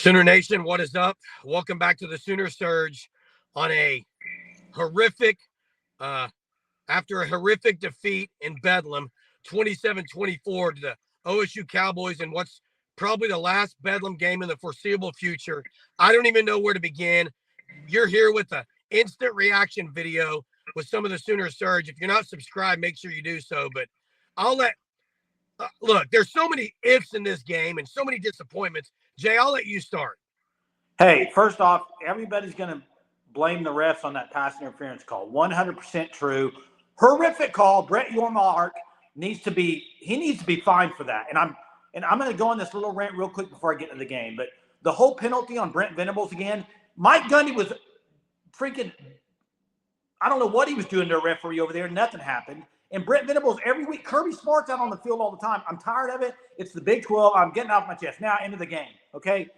Sooner Nation, what is up? Welcome back to the Sooner Surge on a horrific, after a horrific defeat in Bedlam, 27-24 to the OSU Cowboys in what's probably the last Bedlam game in the foreseeable future. I don't even know where to begin. You're here with the instant reaction video with some of the Sooner Surge. If you're not subscribed, make sure you do so. But I'll let look, there's so many ifs in this game and so many disappointments. Jay, I'll let you start. Hey, first off, everybody's going to blame the refs on that pass interference call. 100% true. Horrific call. Brett Yormark needs to be fined for that. And I'm going to go on this little rant real quick before I get into the game. But the whole penalty on Brent Venables again, Mike Gundy was freaking, I don't know what he was doing to a referee over there. Nothing happened. And Brent Venables every week, Kirby Smart's out on the field all the time. I'm tired of it. It's the Big 12. I'm getting off my chest. Now into the game, okay?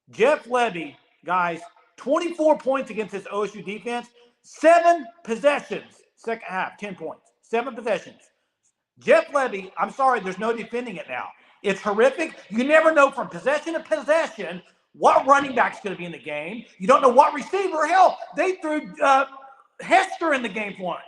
Jeff Lebby, guys, 24 points against this OSU defense. 7 possessions, second half, 10 points. 7 possessions. Jeff Lebby, I'm sorry, there's no defending it now. It's horrific. You never know from possession to possession what running back's going to be in the game. You don't know what receiver. Hell, they threw Hester in the game once.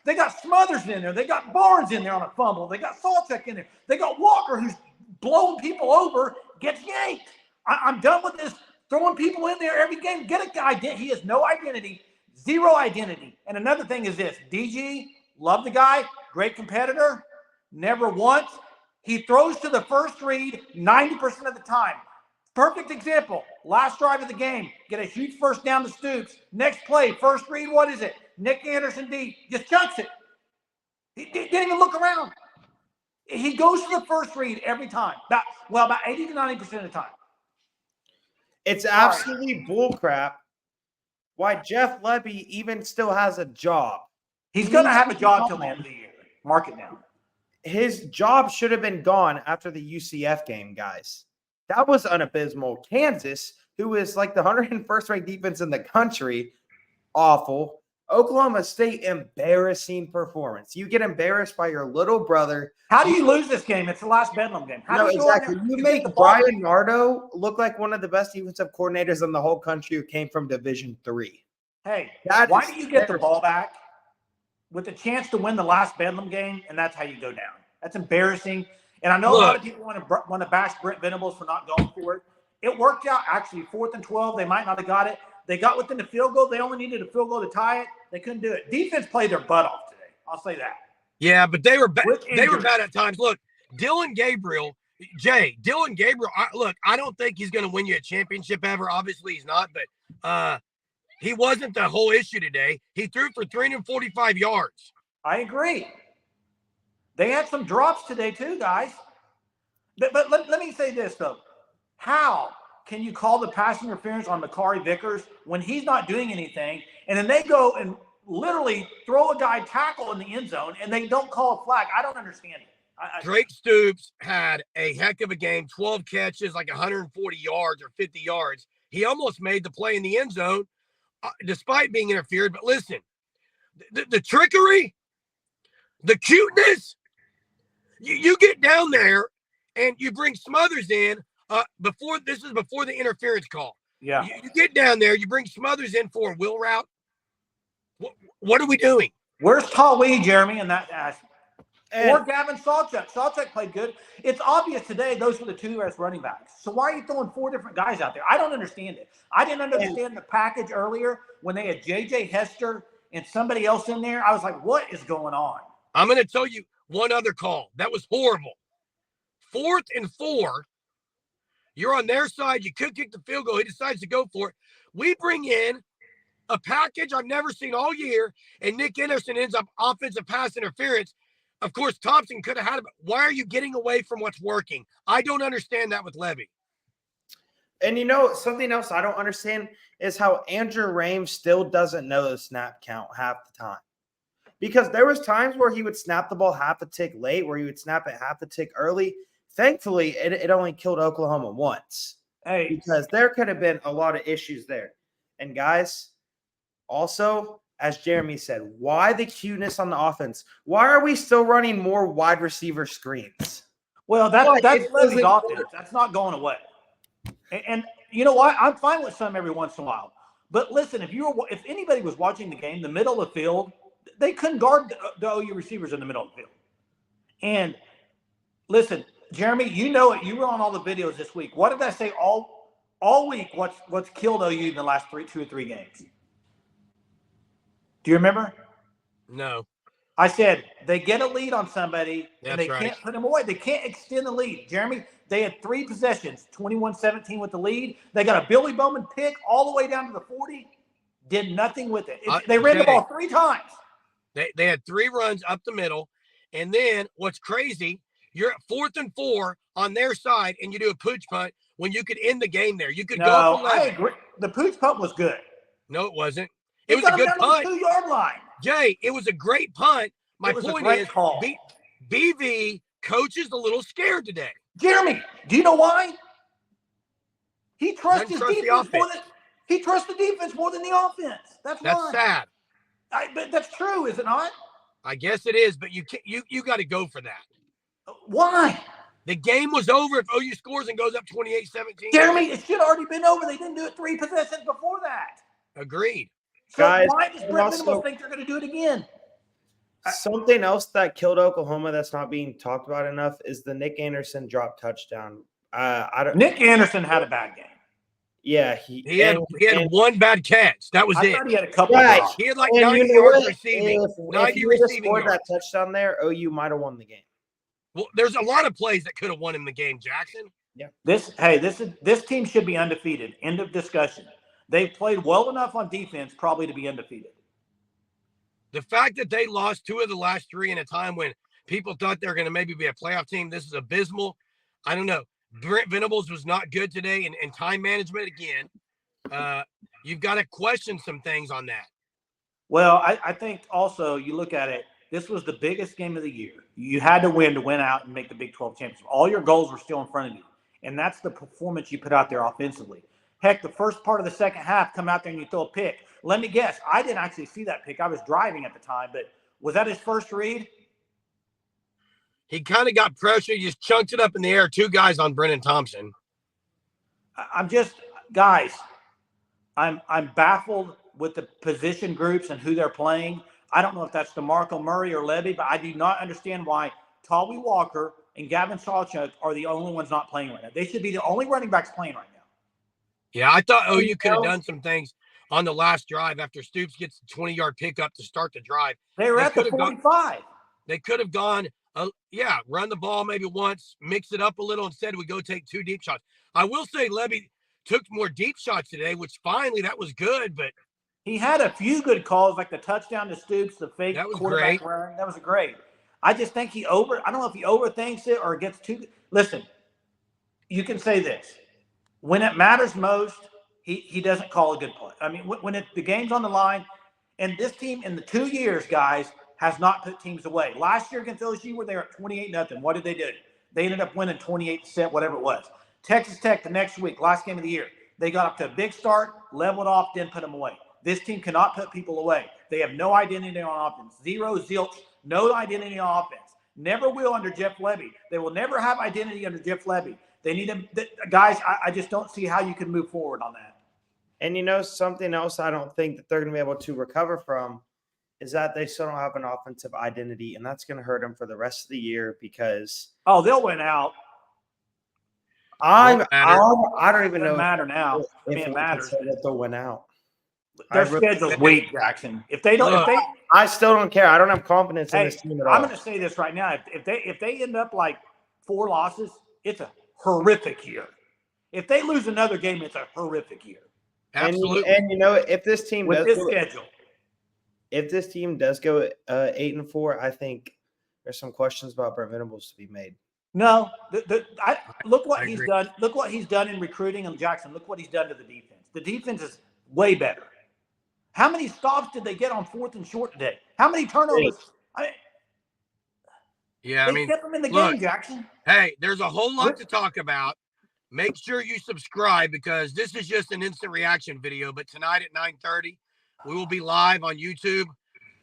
They got Smothers in there. They got Barnes in there on a fumble. They got Salchuk in there. They got Walker, who's blowing people over, gets yanked. I'm done with this throwing people in there every game. Get a guy. He has no identity, zero identity. And another thing is this. DG, love the guy, great competitor, never once. He throws to the first read 90% of the time. Perfect example. Last drive of the game. Get a huge first down to Stoops. Next play, first read, what is it? Nick Anderson D just chunks it. He didn't even look around. He goes to the first read every time. About 80 to 90% of the time. It's absolutely bullcrap why Jeff Lebby even still has a job. He's going to have a job till the end of the year. Mark it down. His job should have been gone after the UCF game, guys. That was an abysmal. Kansas, who is like the 101st ranked defense in the country, awful. Oklahoma State, embarrassing performance. You get embarrassed by your little brother. How do you lose this game? It's the last Bedlam game. No, exactly. You make Brian Nardo look like one of the best defensive coordinators in the whole country who came from Division III. Hey, why do you get the ball back with a chance to win the last Bedlam game, and that's how you go down? That's embarrassing. And I know a lot of people want to bash Brent Venables for not going for it. It worked out, actually, 4th and 12. They might not have got it. They got within the field goal. They only needed a field goal to tie it. They couldn't do it. Defense played their butt off today. I'll say that. Yeah, but they were bad at times. Look, Dylan Gabriel, I don't think he's going to win you a championship ever. Obviously, he's not, but he wasn't the whole issue today. He threw for 345 yards. I agree. They had some drops today too, guys. But let me say this, though. How can you call the pass interference on Makari Vickers when he's not doing anything, and then they go and literally throw a guy tackle in the end zone, and they don't call a flag? I don't understand it. Drake Stoops had a heck of a game, 12 catches, like 140 yards or 50 yards. He almost made the play in the end zone despite being interfered. But listen, the trickery, the cuteness, you get down there and you bring Smothers in before the interference call. Yeah. You get down there, you bring Smothers in for a wheel route. What are we doing? Where's Tawee, Jeremy, in that aspect? Or Gavin Salchuk. Salchuk played good. It's obvious today those were the 2 best running backs. So why are you throwing 4 different guys out there? I don't understand it. I didn't understand the package earlier when they had J.J. Hester and somebody else in there. I was like, what is going on? I'm going to tell you one other call. That was horrible. 4th and 4. You're on their side. You could kick the field goal. He decides to go for it. We bring in a package I've never seen all year, and Nick Anderson ends up offensive pass interference. Of course, Thompson could have had it. Why are you getting away from what's working? I don't understand that with Lebby. And something else I don't understand is how Andrew Rames still doesn't know the snap count half the time. Because there was times where he would snap the ball half a tick late, where he would snap it half a tick early. Thankfully, it only killed Oklahoma once. Because there could have been a lot of issues there. And guys, also, as Jeremy said, why the cuteness on the offense? Why are we still running more wide receiver screens? Well, that's Levy's offense. That's not going away. And you know what? I'm fine with some every once in a while. But listen, if anybody was watching the game, the middle of the field, they couldn't guard the OU receivers in the middle of the field. And listen, Jeremy, you know it. You were on all the videos this week. What did I say all week? What's killed OU in the last 2 or 3 games? Do you remember? No. I said they get a lead on somebody and they That's right. can't put them away. They can't extend the lead. Jeremy, they had 3 possessions, 21-17 with the lead. They got a Billy Bowman pick all the way down to the 40. Did nothing with it. They ran the ball 3 times. They had 3 runs up the middle. And then what's crazy, you're at 4th and 4 on their side, and you do a pooch punt when you could end the game there. You could go up 11. I agree. The pooch punt was good. No, it wasn't. It was a good punt. 2-yard line. Jay, it was a great punt. My point is, call. BV coach is a little scared today. Jeremy, do you know why? He trusts his defense he trusts the defense more than the offense. That's why. Sad. But that's true, is it not? I guess it is, but you got to go for that. Why? The game was over if OU scores and goes up 28-17. Jeremy, it should have already been over. They didn't do it 3 possessions before that. Agreed. So guys, why does Brent Venables think they're going to do it again? Something else that killed Oklahoma that's not being talked about enough is the Nick Anderson drop touchdown. Nick Anderson had a bad game. Yeah, he had one bad catch. That was I it. thought he had a couple. Right. Of He had like 90 yards receiving. If he would have scored that touchdown there, OU might have won the game. Well, there's a lot of plays that could have won him the game, Jackson. Yeah. This team should be undefeated. End of discussion. They played well enough on defense probably to be undefeated. The fact that they lost 2 of the last 3 in a time when people thought they were going to maybe be a playoff team, this is abysmal. I don't know. Brent Venables was not good today in time management again. You've got to question some things on that. Well, I think also you look at it, this was the biggest game of the year. You had to win out and make the Big 12 championship. All your goals were still in front of you. And that's the performance you put out there offensively. Heck, the first part of the second half, come out there and you throw a pick. Let me guess. I didn't actually see that pick. I was driving at the time, but was that his first read? He kind of got pressure. He just chunked it up in the air. 2 guys on Brennan Thompson. I'm baffled with the position groups and who they're playing. I don't know if that's DeMarco Murray or Levy, but I do not understand why Tawee Walker and Gavin Sawchuk are the only ones not playing right now. They should be the only running backs playing right now. Yeah, I thought OU could have done some things on the last drive after Stoops gets the 20-yard pickup to start the drive. They were at the 45. They could have gone, run the ball maybe once, mix it up a little. Instead, we go take 2 deep shots. I will say Levy took more deep shots today, which finally that was good, but he had a few good calls, like the touchdown to Stoops, the fake quarterback run. That was great. I just think I don't know if he overthinks it or gets too. Listen, you can say this. When it matters most, he doesn't call a good play. I mean, when the game's on the line, and this team in the 2 years, guys, has not put teams away. Last year against OSU, where they were at 28-0. What did they do? They ended up winning 28-7, whatever it was. Texas Tech the next week, last game of the year. They got up to a big start, leveled off, didn't put them away. This team cannot put people away. They have no identity on offense. Zero, zilch, no identity on offense. Never will under Jeff Levy. They will never have identity under Jeff Levy. They need them. Guys, I just don't see how you can move forward on that. And something else I don't think that they're going to be able to recover from is that they still don't have an offensive identity, and that's going to hurt them for the rest of the year because they'll win out. I don't even know. It doesn't matter now. It matters that they'll win out. Their schedule's weak, Jackson. If they don't, I still don't care. I don't have confidence in this team at all. I'm going to say this right now. If they end up like 4 losses, it's a horrific year. If they lose another game, it's a horrific year. Absolutely. And if this team if this team does go 8-4, I think there's some questions about Brent Venables to be made. No, look what he's done. Look what he's done in recruiting, and Jackson. Look what he's done to the defense. The defense is way better. How many stops did they get on 4th and short today? How many turnovers? They kept them in the game, Jackson. Hey, there's a whole lot to talk about. Make sure you subscribe because this is just an instant reaction video. But tonight at 9:30, we will be live on YouTube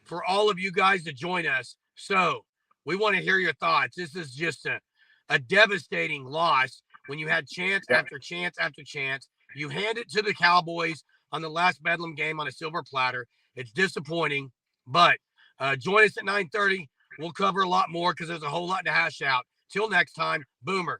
for all of you guys to join us. So we want to hear your thoughts. This is just a devastating loss when you had chance after chance after chance. You hand it to the Cowboys on the last Bedlam game on a silver platter. It's disappointing, but join us at 9:30. We'll cover a lot more because there's a whole lot to hash out. Till next time, Boomer.